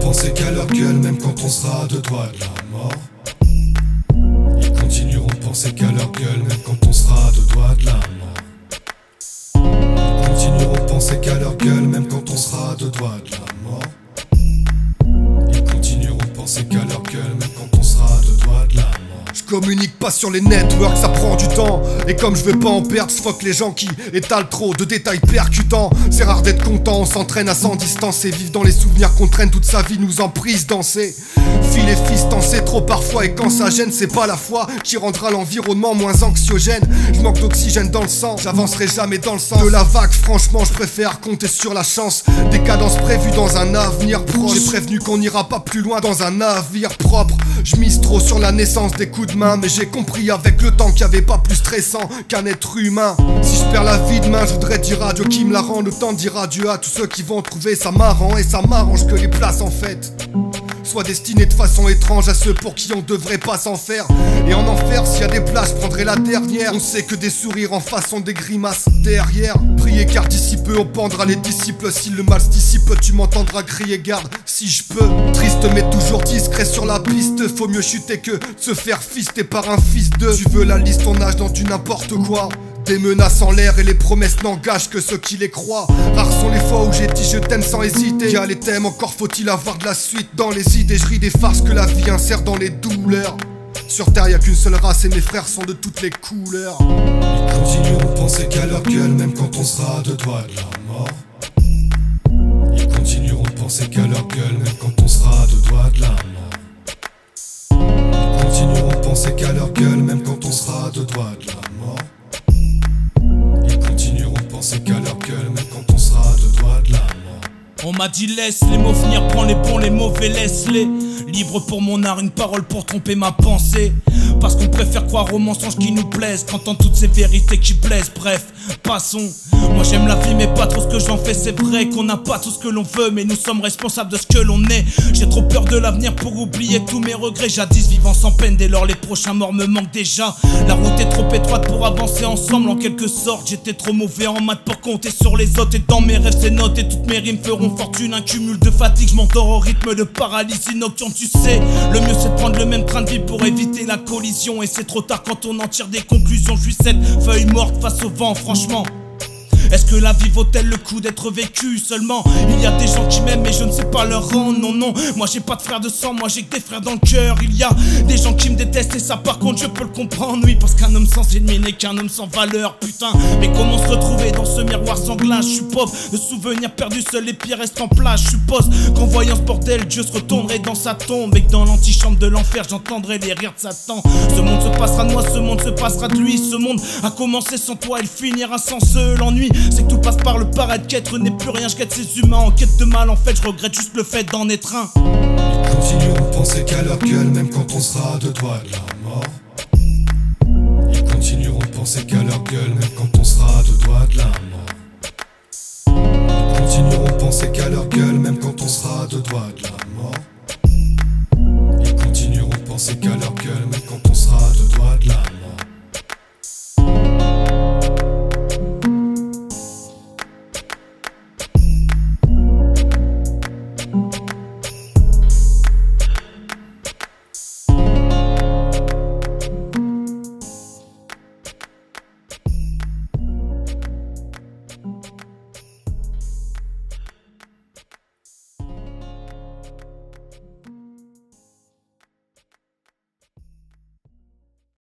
Penser qu'à leur gueule, même quand on sera à deux doigts de la mort. Ils continueront de penser qu'à leur gueule, même quand on sera à deux doigts de la mort. Ils continueront de penser qu'à leur gueule, même quand on sera à deux doigts de la mort. Ils continueront de penser qu'à leur gueule, même quand on sera à deux doigts de la mort. Je communique pas sur les networks, ça prend du temps. Et comme je veux pas en perdre, je fuck les gens qui étalent trop de détails percutants. C'est rare d'être content, on s'entraîne à s'en distancer. Vivre dans les souvenirs qu'on traîne toute sa vie nous emprise danser. Fil et fils, t'en sais trop parfois. Et quand ça gêne, c'est pas la foi qui rendra l'environnement moins anxiogène. Je manque d'oxygène dans le sang, j'avancerai jamais dans le sens de la vague. Franchement, je préfère compter sur la chance. Des cadences prévues dans un avenir proche. J'ai prévenu qu'on n'ira pas plus loin dans un navire propre. Je mise trop sur la naissance des coups de main, mais j'ai compris avec le temps qu'il n'y avait pas plus stressant qu'un être humain. Si je perds la vie demain, je voudrais dire à Dieu qui me la rende. Autant dire adieu à tous ceux qui vont trouver ça marrant. Et ça m'arrange que les places en fait soient destinées de façon étrange à ceux pour qui on devrait pas s'en faire. Et en enfer, s'il y a des places, je prendrai la dernière. On sait que des sourires en face sont des grimaces derrière. Priez car d'ici peu on pendra les disciples. Si le mal se dissipe, tu m'entendras crier garde si je peux. Triste mais toujours discret sur la piste. Faut mieux chuter que se faire fister par un fils de. Tu veux la liste, on nage dans du n'importe quoi. Des menaces en l'air et les promesses n'engagent que ceux qui les croient. Rares sont les fois où j'ai dit je t'aime sans hésiter. Y'a les thèmes, encore faut-il avoir de la suite dans les idées. Je ris des farces que la vie insère dans les douleurs. Sur terre y'a qu'une seule race et mes frères sont de toutes les couleurs. Ils continueront de penser qu'à leur gueule même quand on sera à deux doigts de la mort. Ils continueront de penser qu'à leur gueule même quand on sera à deux doigts de la mort. Ils continueront de penser qu'à leur gueule même quand on sera à deux doigts de la mort. Ils continueront de penser qu'à leur gueule même quand on sera à deux doigts de la mort. On m'a dit laisse les mots venir, prends les bons, les mauvais laisse-les. Libre pour mon art, une parole pour tromper ma pensée. Parce qu'on préfère croire aux mensonges qui nous plaisent qu'entendre toutes ces vérités qui plaisent. Bref, passons. Moi j'aime la vie mais pas trop ce que j'en fais. C'est vrai qu'on n'a pas tout ce que l'on veut, mais nous sommes responsables de ce que l'on est. J'ai trop peur de l'avenir pour oublier tous mes regrets. Jadis vivant sans peine, dès lors les prochains morts me manquent déjà. La route est trop étroite pour avancer ensemble en quelque sorte. J'étais trop mauvais en maths pour compter sur les autres. Et dans mes rêves c'est notes et toutes mes rimes feront fortune. Un cumul de fatigue, je m'endors au rythme de paralysie nocturne. Tu sais, le mieux c'est de prendre le même train de vie pour éviter la collision. Et c'est trop tard quand on en tire des conclusions. Je suis cette feuille morte face au vent, franchement. Est-ce que la vie vaut-elle le coup d'être vécue seulement? Il y a des gens qui m'aiment mais je ne sais pas leur rendre. Non, non, moi j'ai pas de frères de sang, moi j'ai que des frères dans le cœur. Il y a des gens qui me détestent et ça par contre je peux le comprendre. Oui, parce qu'un homme sans ennemi n'est qu'un homme sans valeur. Putain, mais comment se retrouver dans ce miroir sanglant? Je suis pauvre, de souvenirs perdus, seuls les pieds restent en place. Je suppose qu'en voyant ce bordel, Dieu se retournerait dans sa tombe. Et que dans l'antichambre de l'enfer, j'entendrai les rires de Satan. Ce monde se passera de moi, ce monde se passera de lui. Ce monde a commencé sans toi, il finira sans ce l'ennui. C'est que tout passe par le paradis, qu'être n'est plus rien. Je quête ces humains en quête de mal. En fait, je regrette juste le fait d'en être un. Ils continueront de penser qu'à leur gueule même quand on sera à deux doigts de la mort. Ils continueront de penser qu'à leur gueule même quand on sera à deux doigts de la mort. Ils continueront de penser qu'à leur gueule même quand on sera à deux doigts de la mort.